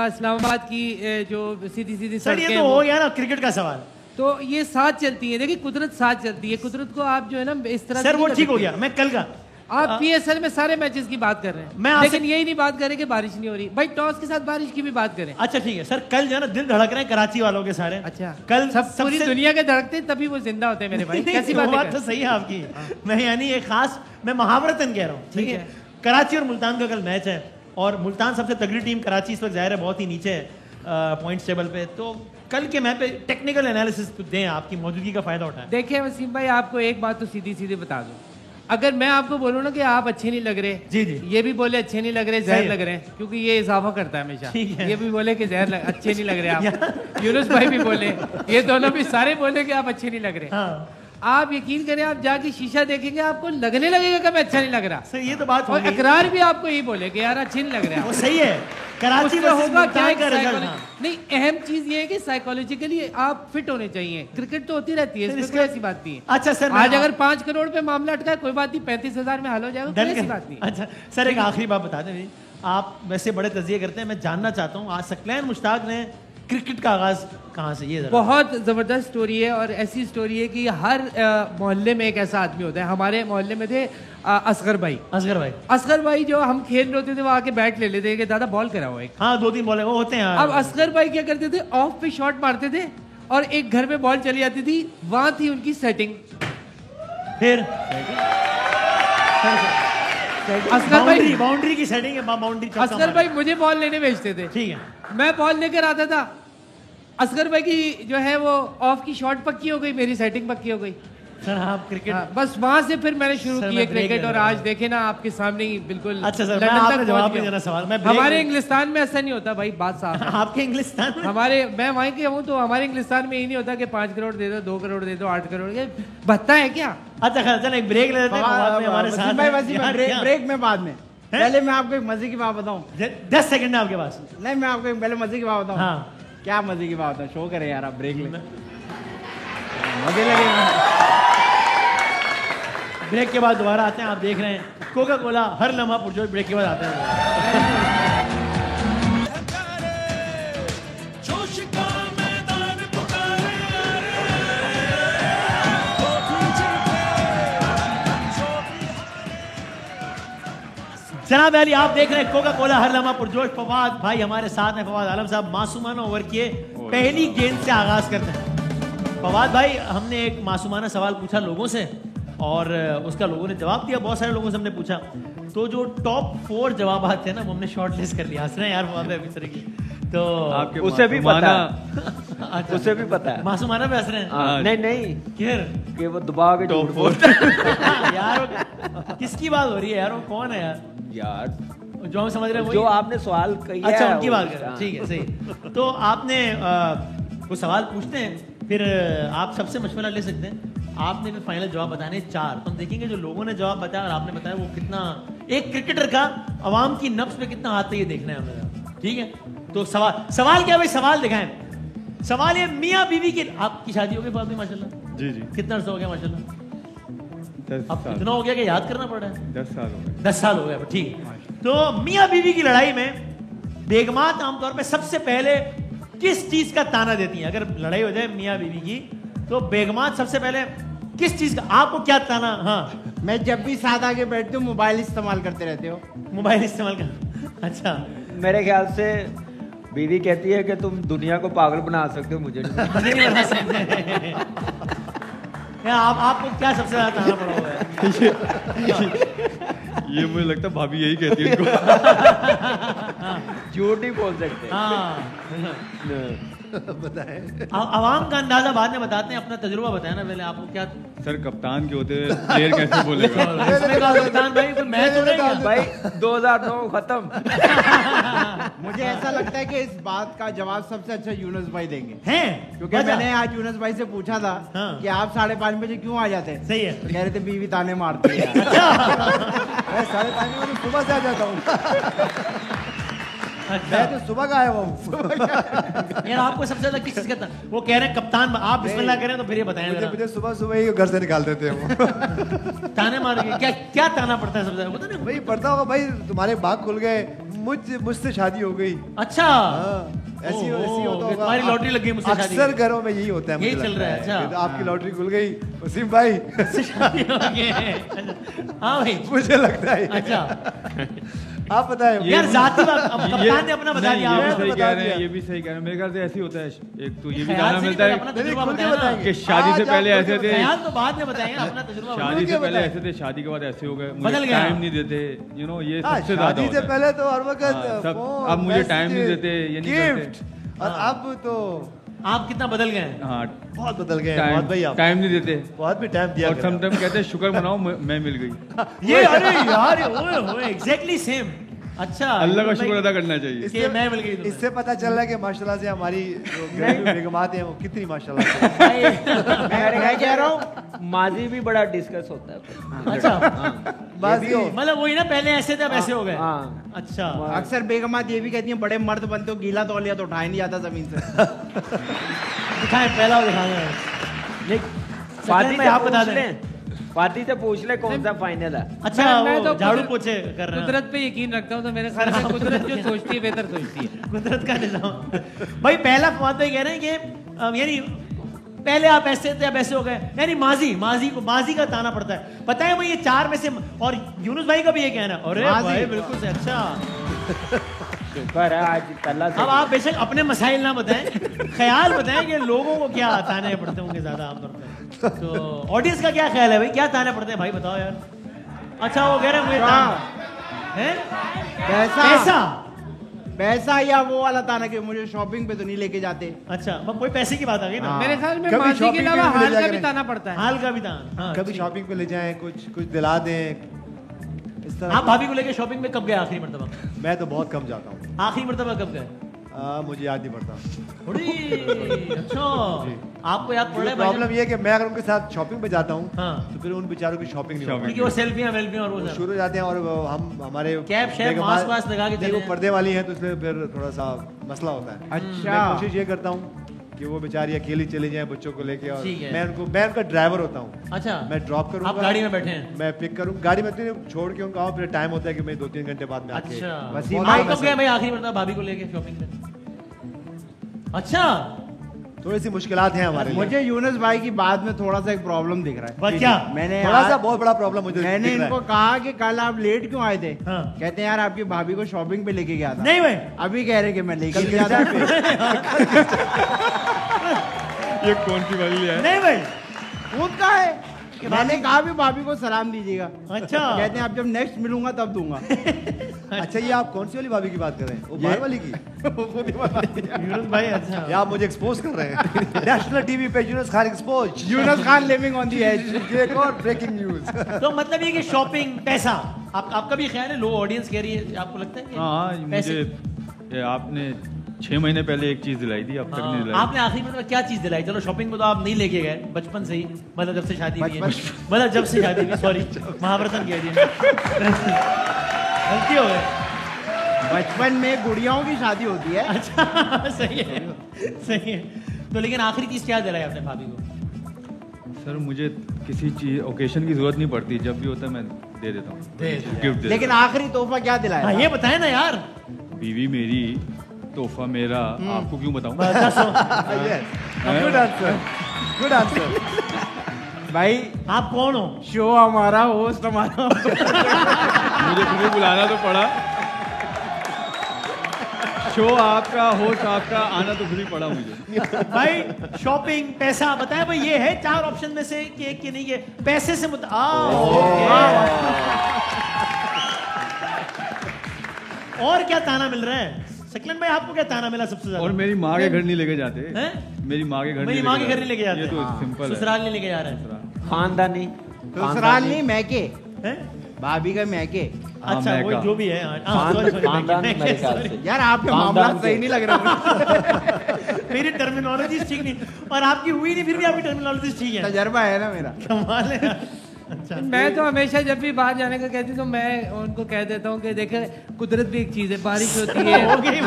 इस्लामाबाद की जो सीधी सीधी सर, ये तो हो गया ना क्रिकेट का सवाल। तो ये साथ चलती है, देखिए कुदरत साथ चलती है, कुदरत को आप जो है ना इस तरह सर वो ठीक हो गया, मैं कल का आप पीएसएल में सारे मैचेस की बात कर रहे हैं, लेकिन यही नहीं बात करें कि बारिश नहीं हो रही। भाई टॉस के साथ बारिश की भी बात करें। अच्छा ठीक है सर, कल जो है ना दिल धड़क रहे हैं कराची वालों के सारे। अच्छा कल पूरी दुनिया के धड़कते तभी वो जिंदा होते हैं मेरे भाई। कैसी बात तो सही है आपकी। मैं यानी एक खास मैं महावरतन कह रहा हूँ, ठीक है। कराची और मुल्तान का कल मैच है और मुल्तान सबसे तगड़ी टीम, कराची इस वक्त जाहिर है बहुत ही नीचे है पॉइंट्स टेबल पे। तो कल के मैच पे टेक्निकल एनालिसिस दें, आपकी मौजूदगी का फायदा उठाएं। देखिए वसीम भाई, आपको एक बात तो सीधी सीधी बता दूं, अगर मैं आपको बोलूं ना कि आप अच्छे नहीं लग रहे, जी जी, ये भी बोले अच्छे नहीं लग रहे, जहर लग रहे हैं, क्योंकि ये इजाफा करता है हमेशा। ये भी बोले कि जहर अच्छे नहीं लग रहे आप, यूनुस भाई भी बोले, ये दोनों भी सारे बोले कि आप अच्छे नहीं लग रहे। हाँ। आप यकीन करें, आप जाके शीशा देखेंगे आपको लगने लगेगा कि मैं अच्छा नहीं लग रहा। सही, ये तो बात और इकरार भी आपको यही बोले कि यार अच्छे नहीं लग रहे। वो सही है, कराची में होगा क्या नहीं, अहम चीज ये है कि साइकोलॉजिकली आप फिट होने चाहिए। क्रिकेट तो होती रहती है, इसमें कोई ऐसी बात नहीं है। अच्छा सर, आज अगर 5 करोड़ पे मामला अटका है, कोई बात नहीं, 35,000 में हल हो जाएगा, कोई ऐसी बात नहीं। अच्छा सर, एक आखिरी बात बता दें, आप वैसे बड़े तजिए करते हैं, मैं जानना चाहता हूँ आज सकलैन मुश्ताक ने क्रिकेट का आगाज कहाँ से? ये बहुत जबरदस्त स्टोरी है, और ऐसी स्टोरी है कि हर मोहल्ले में एक ऐसा आदमी होता है। हमारे मोहल्ले में थे असगर भाई। असगर भाई जो हम खेल रहे होते थे वो आके बैट ले लेते कि दादा बॉल कराओ एक। हाँ 2-3 बॉल वो होते हैं। अब असगर भाई क्या करते थे, ऑफ पे शॉट मारते थे और एक घर में बॉल चली जाती थी, वहां थी उनकी सेटिंग। फिर असगर भाई बाउंड्री की सेटिंग है, बाउंड्री। असगर भाई मुझे बॉल लेने भेजते थे, ठीक है, मैं बॉल लेकर आता था। असगर भाई की जो है वो ऑफ की शॉट पक्की हो गई, मेरी सेटिंग पक्की हो गई। सर आप क्रिकेट बस वहां से फिर मैंने शुरू किया क्रिकेट, और आज देखे ना आपके सामने ही बिल्कुल। अच्छा सर, मैं आपने जवाब नहीं देना सवाल। मैं हमारे इंग्लिस्तान में ऐसा नहीं होता भाई, बात साफ है। आपके इंग्लिस्तान में? हमारे, मैं वहीं के हूँ, तो हमारे इंग्लिस्तान में यही नहीं होता कि 5 करोड़ दे दो, 2 करोड़ दे दो, 8 करोड़ भत्ता है क्या? अच्छा चल एक ब्रेक ले लेते हैं, हमारे साथ ब्रेक में बाद में। पहले मैं आपको एक मजे की बात बताऊं, 10 सेकंड है आपके पास। नहीं, मैं आपको पहले मजे की बात बताऊं। हाँ क्या मजे की बात है, शो करे यार आप, ब्रेक लेना मजे लगेगा। ब्रेक के बाद दोबारा आते हैं, आप देख रहे हैं कोका कोला हर लम्हा पुरजोश। ब्रेक के बाद आते हैं। जनाब अली, आप देख रहे हैं कोका कोला हर लम्हा पुरजोश। फवाद भाई हमारे साथ हैं, फवाद आलम साहब। मासूमाना ओवर किए, पहली गेंद से आगाज करते हैं। फवाद भाई, हमने एक मासूमाना सवाल पूछा लोगों से और उसका लोगों ने जवाब दिया। बहुत सारे लोगों से हमने पूछा, तो जो टॉप 4 जवाब आते हैं ना, वो हमने शॉर्ट लिस्ट कर लिया। हंस रहे हैं यार फवाद भाई अभी तरह की, तो उसे भी पता है। उसे भी पता है। मासूमाना पे हंस रहे हैं? नहीं कि वो दबा के टॉप 4 यार किसकी बात हो रही है यार? वो कौन है यार जो हम समझ रहे हैं? जो आपने सवाल किया। अच्छा, उनकी बात कर रहे हैं, ठीक है सही। तो आपने वो सवाल पूछते हैं, फिर आप सबसे मशवरा ले सकते हैं। आपने भी फाइनल जवाब बताने 4, तो हम देखेंगे जो लोगों ने जवाब बताया और आपने बताया वो कितना, एक क्रिकेटर का अवाम की नफ्स पे कितना आता है, ये देखना है हमें, ठीक है? तो सवाल क्या भाई? सवाल दिखाएं। सवाल ये, मियाँ बीवी की, आपकी शादी हो गई बात भी माशाल्लाह? जी जी। कितना अर्सा हो गया माशाल्लाह? 10 साल। इतना हो गया कि याद करना पड़ रहा है। 10 साल हो गए। 10 साल हो गया, ठीक है। तो मियाँ बीवी की लड़ाई में बेगमात आमतौर पे सबसे पहले किस चीज का ताना देती हैं? अगर लड़ाई हो जाए मियाँ बीवी की, तो बेगमात सबसे पहले किस चीज का, आपको क्या ताना? हाँ, मैं जब भी साथ आके बैठती हूँ, मोबाइल इस्तेमाल करते रहते हो। मोबाइल इस्तेमाल कर? अच्छा, मेरे ख्याल से बीवी कहती है कि तुम दुनिया को पागल बना सकते हो, मुझे नहीं बना सकते। आपको क्या सबसे ज्यादा ताना पड़ा हुआ है? ये मुझे लगता है भाभी यही कहती है इनको। झूठ नहीं बोल सकते। बताएं। आवाम का अंदाजा बाद में बताते हैं, अपना तजुर्बा बताया ना पहले। आपको क्या सर, कप्तान के होते प्लेयर कैसे बोलेगा? कप्तान भाई तो मैं तो नहीं भाई 2009 खत्म। मुझे ऐसा लगता है कि इस बात का जवाब सबसे अच्छा यूनुस भाई देंगे, हैं? क्योंकि मैंने आज यूनुस भाई से पूछा था कि आप 5:30 बजे क्यों आ जाते हैं? सही है। तो कह रहे थे बीवी ताने मारती है। मैं 5:30 बजे सुबह से आ जाता हूँ। मैं तो सुबह का आया हुआ हूँ। यार आपको सबसे ज्यादा किस चीज का वो कह रहे हैं कप्तान, आप बिस्मिल्लाह करें तो फिर ये बताएं। मुझे सुबह सुबह ही घर से निकाल देते हैं वो। ताने मारोगे? क्या क्या ताना पड़ता है सबसे ज्यादा? पता नहीं भाई पड़ता होगा भाई, तुम्हारे बाग खुल गए, मुझसे शादी हो गई। अच्छा, ऐसी होता होगा। तुम्हारी लॉटरी लग गई मुझसे शादी। अक्सर घरों में यही होता है, यही चल रहा है। अच्छा, तो आपकी लॉटरी खुल गई वसीम भाई, शादी हो गई। हाँ भाई, मुझे लगता है। अच्छा, आप बताएं यार जाती बात, अब कप्तान ने अपना बता दिया। ये भी सही कह रहे हैं, ये भी सही कह रहे हैं। मेरे ख्याल से ऐसे ही होता है। एक तो ये भी जानना मिलता है कि शादी से पहले ऐसे थे, तो बाद में बताएंगे अपना तजुर्बा। शादी से पहले ऐसे थे, शादी के बाद ऐसे हो गए, बदल गया, टाइम नहीं देते, यू नो, ये सबसे ज्यादा। शादी से पहले तो हर वक्त अब मुझे टाइम नहीं देते, ये नहीं करते, और अब तो आप कितना बदल गए हैं। हाँ, बहुत बदल गए बहुत भाई, आप टाइम नहीं देते, बहुत भी टाइम दिया। और समटाइम कहते हैं शुक्र मनाओ मैं मिल गई। ये अरे यार, ओए एग्जैक्टली सेम। अच्छा, अल्लाह का शुक्र अदा करना चाहिए। मैं मिल गई। इससे पता चल रहा है कि माशाल्लाह से हमारी जो बेगमात हैं वो कितनी माशाल्लाह से। मैं कह रहा हूँ माजी भी बड़ा डिस्कस होता है। अच्छा, माजी मतलब वही ना, पहले ऐसे थे अब ऐसे हो गए। अच्छा, अक्सर बेगमात ये भी कहती हैं बड़े मर्द बनते हो, गीला तौलिया तो उठाया नहीं जाता जमीन से। दिखाएं, पहला दिखाएं। फातिह में आप बता दें, फातिह से पूछ ले कौन सा फाइनल है। अच्छा, मैं तो झाड़ू पोछे कर रहे हैं। कुदरत पे यकीन रखता हूँ, तो मेरे ख्याल में कुदरत जो सोचती है बेहतर सोचती है। कुदरत का निजाम। भाई पहला फवाद भाई कह रहे हैं कि यानी पहले आप ऐसे थे अब ऐसे हो गए, यानी माजी का ताना पड़ता है। पता है भाई ये चार में से, और यूनुस भाई का भी ये कहना है। अरे भाई बिल्कुल से। अच्छा, शुक्र है आज तल्ला से। अब आप बेशक अपने मसाइल ना बताएं, ख्याल बताएं कि लोगों को क्या ताने पड़ते होंगे ज्यादा आमतौर पर। तो ऑडियंस का क्या ख्याल है भाई, क्या ताने पड़ते हैं भाई, बताओ यार। अच्छा, वो कह रहे हैं मुझे पैसा या वो वाला ताना कि मुझे शॉपिंग पे तो नहीं लेके जाते। अच्छा, कोई पैसे की बात आ गई ना। मेरे ख्याल में माजी के अलावा हाल का भी ताना पड़ता है। हाल का भी ताना, कभी शॉपिंग पे ले जाएं, कुछ दिला दें, इस तरह। आप भाभी को लेके शॉपिंग में कब गए आखिरी मर्तबा? मैं तो बहुत कम जाता हूँ। आखिरी मर्तबा कब गए? मुझे याद नहीं पड़ता। अच्छा, आपको याद पड़ रहा है? प्रॉब्लम ये है कि मैं अगर उनके साथ शॉपिंग पे जाता हूँ हाँ, तो फिर उन बेचारों की शॉपिंग नहीं होती, क्योंकि वो सेल्फियां वेल्फियां और वो शुरू हो जाते हैं, और हम हमारे कैप शेप मास्क वास्क लगा के वो पर्दे वाली हैं, तो इसलिए फिर थोड़ा सा मसला होता है। अच्छा, मैं कोशिश ये करता हूँ कि वो बेचारी अकेली चली जाए बच्चों को लेके, और मैं उनका ड्राइवर होता हूँ। अच्छा, मैं ड्रॉप करूँगा, आप गाड़ी में बैठे हैं, मैं पिक करूँ, गाड़ी में छोड़ के उनका, फिर टाइम होता है कि मैं 2-3 घंटे बाद में आके। अच्छा, वसीम भाई कब गए भाई आखिरी मर्तबा भाभी को लेके शॉपिंग पे? अच्छा, थोड़ी सी मुश्किलात हैं हमारे। मुझे यूनुस भाई की बात में थोड़ा सा एक प्रॉब्लम दिख रहा है। क्या? मैंने थोड़ा सा बहुत बड़ा प्रॉब्लम मुझे मैंने इनको कहा कि कल आप लेट क्यों आए थे? हाँ। कहते हैं यार आपकी भाभी को शॉपिंग पे लेके गया था। नहीं भाई, अभी कह रहे कि मैं लेके गया था। ये कौन सी वाली है? नहीं भाई, उनका है। मैंने कहा भी भाभी को सलाम दीजिएगा। अच्छा, कहते हैं आप जब नेक्स्ट मिलूंगा तब दूंगा। अच्छा, ये आप कौन सी वाली भाभी की बात कर रहे हैं? वो बाहर वाली की? यूनुस भाई। अच्छा, या आप मुझे एक्सपोज कर रहे हैं? नेशनल टीवी पे Younis Khan expose, Younis Khan living on the edge. ये एक और ब्रेकिंग न्यूज। तो मतलब ये कि शॉपिंग, पैसा, आपका भी ख्याल है? लो ऑडियंस कह रही है, आपको लगता है कि हाँ, मुझे आपने 6 महीने पहले एक चीज दिलाई थी, अब तक नहीं दिलाई। आपने आखिरी में क्या चीज दिलाई? चलो शॉपिंग में तो आप नहीं लेके गए बचपन से ही, मतलब जब से शादी हुई है, मतलब जब से शादी हुई, सॉरी महाभारतन कह दिया, गलती हो गई। बचपन में गुड़ियाओं की शादी होती है। अच्छा, सही है, सही है। तो लेकिन आखिरी चीज क्या दिलाई आपने भाभी को? सर मुझे किसी चीज ओकेशन की जरूरत नहीं पड़ती, जब भी होता है मैं दे देता हूँ गिफ्ट। लेकिन आखिरी तोहफा क्या दिलाया? हाँ, ये बताए ना यार। बीवी मेरी, तोहफा मेरा, आपको क्यों बताऊं? Good answer, good answer. भाई आप कौन हो? शो हमारा, होस्ट हमारा। मुझे तुम्हें बुलाना तो पड़ा। शो आपका, होस्ट आपका, आना तो फिर ही पड़ा मुझे। भाई शॉपिंग, पैसा, बताए भाई ये है 4 ऑप्शन में से कि एक के नहीं, ये पैसे से और क्या ताना मिल रहा है? शक्लन भाई आपको क्या ताना मिला सबसे ज्यादा? और मेरी माँ के घर नहीं लेके जाते हैं? मेरी माँ के घर मेरी माँ के घर नहीं लेके जाते, ये तो सिंपल है। ससुराल नहीं लेके जा रहे हैं, खानदानी। ससुराल नहीं, मैके, हैं? भाभी का मैके। अच्छा, वो जो भी है। खानदान मेरे ख्याल से। यार आपका मामला सही नहीं लग रहा। मेरी टर्मिनोलॉजी ठीक नहीं, और आपकी हुई नहीं, फिर भी आपकी टर्मिनोलॉजी ठीक है। तजर्बा है ना मेरा। कमाल है। अच्छा, मैं तो हमेशा जब भी बाहर जाने का कहती हूँ तो मैं उनको कह देता हूँ कि देखे कुदरत भी एक चीज है, बारिश होती है, हो गई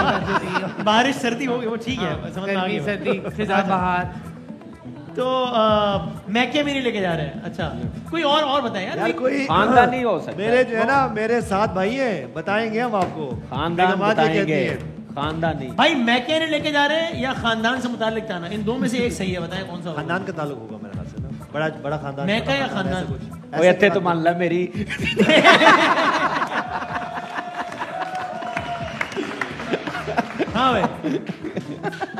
बारिश, सर्दी हो गई, वो ठीक है, समझ में आ गई। सर्दी, फिजा बाहर। तो मैके भी नहीं लेके जा रहे हैं। अच्छा, कोई और बताएं यार, कोई खानदानी हो सकता है। मेरे जो है ना, मेरे 7 भाई हैं, बताएंगे हम आपको। खानदान बताएंगे। खानदानी भाई मैके ने लेके जा रहे हैं या खानदान से मुताल्लिक ताना? इन दो में से एक सही है, बताएं कौन सा होगा? खानदान का ताल्लुक होगा मेरे ख्याल से ना, बड़ा खानदान। मैका या खानदान? ओए इत्थे तो मान ला मेरी हाँ भाई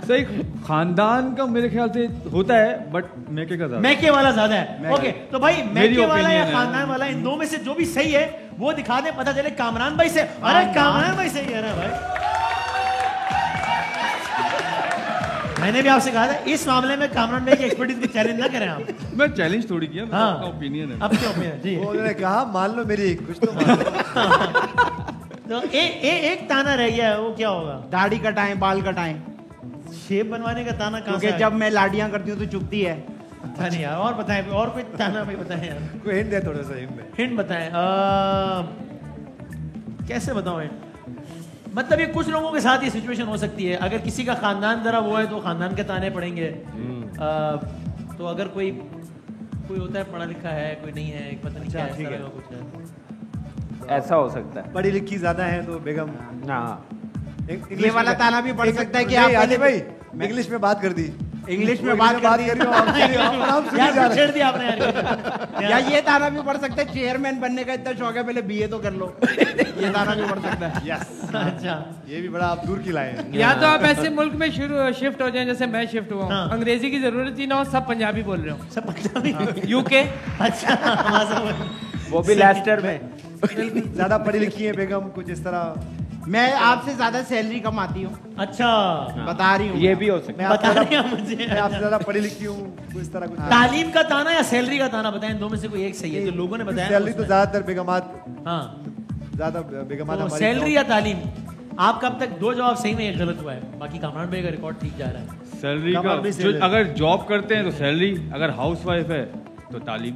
सही, खानदान का मेरे ख्याल से होता है, बट मैके का ज्यादा, मैके वाला ज्यादा है। ओके तो भाई मैके वाला या खानदान वाला, इन दो में से जो भी सही है वो दिखा दे, पता चले कामरान भाई से। अरे कामरान भाई सही है ना भाई, मैंने भी आपसे कहा था इस मामले में कामरान भाई की एक्सपर्टीज को चैलेंज ना करें आप। मैं चैलेंज थोड़ी किया, हाँ, आपका ओपिनियन है। अब क्या ओपिनियन जी? उन्होंने कहा मान लो मेरी कुछ तो मान लो। तो एक ताना रह गया है, वो क्या होगा? दाढ़ी कटाएं, बाल कटाएं। शेप बनवाने का ताना कहाँ से? क्योंकि जब मैं लाडियां करती हूँ तो चुभती है। पता नहीं यार, और बताएं, और कोई ताना भाई बताएं यार, कोई हिंट दे, थोड़ा सा हिंट बताएं। कैसे बताऊं हिंट? मतलब ये कुछ लोगों के साथ ये सिचुएशन हो सकती है, अगर किसी का खानदान जरा वो है तो खानदान के ताने पड़ेंगे। तो अगर कोई होता है पढ़ा लिखा है, कोई नहीं है, पता नहीं क्या है, ठीक है, कुछ है, ऐसा हो सकता है। पढ़ी लिखी ज्यादा है तो बेगम। हाँ ये वाला ताना भी पड़ सकता है कि आप आदि भाई इंग्लिश में बात कर दी, इंग्लिश में बात कर दी यार छेड़ दिया आपने यार। या ये ताना भी पड़ सकता है, चेयरमैन बनने का इतना शौक है, पहले बीए तो कर लो। ये ताना भी पड़ सकता है। यस, अच्छा ये भी बड़ा आप दूर की लाए हैं। या तो आप ऐसे मुल्क में शिफ्ट हो जाएं जैसे मैं शिफ्ट हुआ हूँ, अंग्रेजी की जरूरत ही ना हो, सब पंजाबी बोल रहे हो। सब पंजाबी? यूके। अच्छा वो भी लेस्टर में। ज्यादा पढ़ी लिखी है बेगम, कुछ इस तरह। मैं आपसे ज्यादा सैलरी कमाती हूँ। अच्छा बता रही हूँ, ये भी हो सकता है। बता रही हूँ मुझे, मैं आपसे ज्यादा पढ़ी लिखी हूँ, कुछ इस तरह कुछ। तालीम का ताना या सैलरी का ताना बताएं, दो में से कोई एक सही है जो लोगों ने बताया। सैलरी तो ज्यादातर बेगमात, हाँ ज्यादा बेगमात तो हमारी। सैलरी या तालीम? आपका अब तक 2 जवाब सही में, एक गलत हुआ है, बाकी कामरान भाई का रिकॉर्ड ठीक जा रहा है। सैलरी का, जो अगर जॉब करते हैं तो सैलरी, अगर हाउस वाइफ है तो तालीम।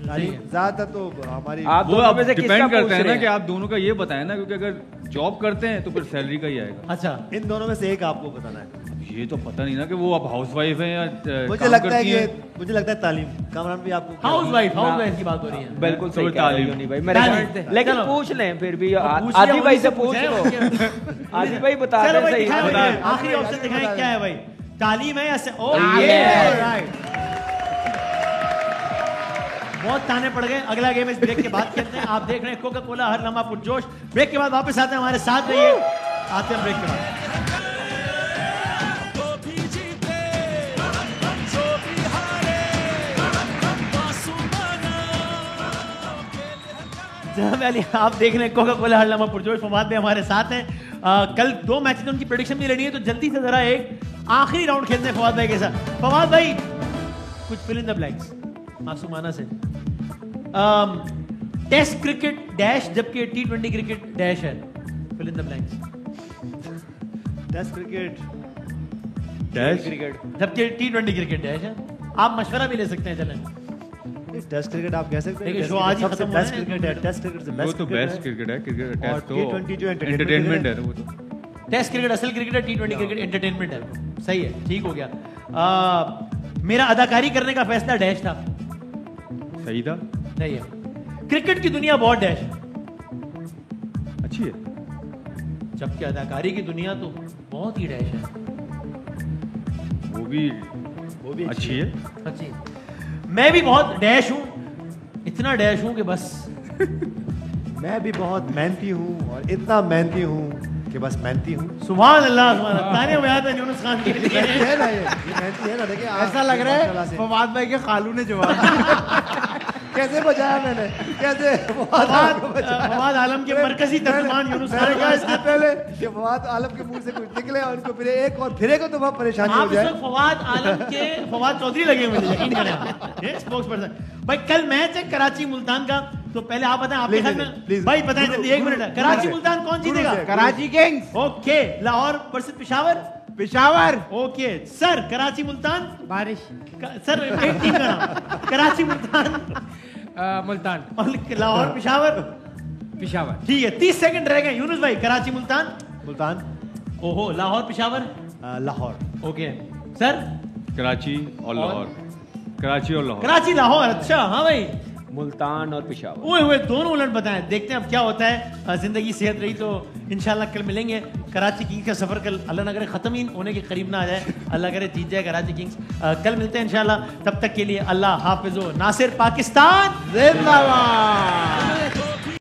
ज्यादातर तो हमारी वो आप डिपेंड करते हैं ना कि आप दोनों का ये बताएं ना, क्योंकि अगर जॉब करते हैं तो फिर सैलरी का ही आएगा। अच्छा इन दोनों में से एक आपको बताना है। ये तो पता नहीं ना कि वो आप हाउस वाइफ है या मुझे लगता है कि मुझे लगता है तालीम। कामरान भी आपको हाउस वाइफ की बात हो रही है। बिल्कुल सही कह रहे हो भाई, लेकिन पूछ लें फिर भी, आदि भाई से पूछ लो। आदि भाई बता रहे सही। आखिरी ऑप्शन दिखाएं क्या है भाई, तालीम है या बहुत ताने पड़ गए। अगला गेम इस ब्रेक के बाद खेलते हैं। आप देख रहे हैं कोका कोला हर लम्हा पुरजोश। ब्रेक के बाद वापस आते हैं, हमारे साथ रहिए। आते हैं ब्रेक के बाद। आप देख रहे हैं कोका कोला हर लम्हा पुरजोश। फवाद भाई हमारे साथ हैं। कल 2 मैचेस उनकी प्रेडिक्शन भी लेनी है, तो जल्दी से जरा एक आखिरी राउंड खेलते हैं फवाद भाई के साथ। फवाद भाई कुछ फिल इन द ब्लैंक्स मासूमाना से। टेस्ट क्रिकेट डैश जबकि T20 क्रिकेट डैश है, fill in the blanks. Test cricket dash जबकि T20 क्रिकेट डैश है। आप मशवरा भी ले सकते हैं, चलें। टेस्ट क्रिकेट आप कह सकते हैं, शो आज ही खत्म होना है। बेस्ट क्रिकेट है, टेस्ट क्रिकेट से वो बेस्ट तो बेस्ट क्रिकेट है। क्रिकेट टेस्ट तो T20 जो एंटरटेनमेंट है वो तो। टेस्ट क्रिकेट असल क्रिकेट है, T20 क्रिकेट एंटरटेनमेंट है। सही है, ठीक हो गया। मेरा अदाकारी करने का फैसला डैश था। सही था, सही है। क्रिकेट की दुनिया बहुत डैश है, अच्छी है, जबकि अदाकारी की दुनिया तो बहुत ही डैश है। वो भी अच्छी है। अच्छी। मैं भी बहुत डैश हूं, इतना डैश हूं कि बस मैं भी बहुत मेहनती हूँ और इतना मेहनती हूँ कि बस मेहनती हूँ। सुभान अल्लाह, सुभान अल्लाह। ताने बजाते हैं यूनुस खान के लिए। है ना, ये मेहनती है ना। देखिए ऐसा लग रहा है फवाद भाई के खालू ने जवाब कैसे बचाया मैंने, कैसे फवाद आलम के मरकजी तर्जुमान यूनुस खान इससे पहले कि फवाद आलम के मुंह से कुछ निकले और उनको फिर एक और फिरे को तो बहुत परेशानी हो जाए। आप फवाद आलम के फवाद चौधरी लगे हुए, यकीन करें आप, स्पोक्स पर्सन। भाई कल मैच है कराची मुल्तान का, तो पहले आप बताएं आपके ख्याल में। भाई बताएं जल्दी, 1 मिनट है। कराची मुल्तान कौन जीतेगा? Karachi Kings. Okay. Lahore versus Peshawar? Peshawar. Okay sir. Karachi Multan बारिश। सर एक टीम का नाम। कराची मुल्तान, मुल्तान। और लाहौर पेशावर? पेशावर। ठीक है, 30 सेकंड रह गए। यूनुस भाई कराची मुल्तान? ओहो। लाहौर पेशावर? लाहौर। Okay sir. कराची और लाहौर। कराची और लाहौर। कराची लाहौर। अच्छा हाँ भाई, मुल्तान और पेशावर। ओए ओए दोनों उलट बताएं, देखते हैं अब क्या होता है। जिंदगी सेहत रही तो इंशाल्लाह कल मिलेंगे। कराची किंग्स का सफर कल अल्लाह ना करे खत्म ही होने के करीब ना आ जाए, अल्लाह करे जीत जाए कराची किंग्स। कल मिलते हैं इंशाल्लाह, तब तक के लिए अल्लाह हाफिज़। नासिर पाकिस्तान जिंदाबाद।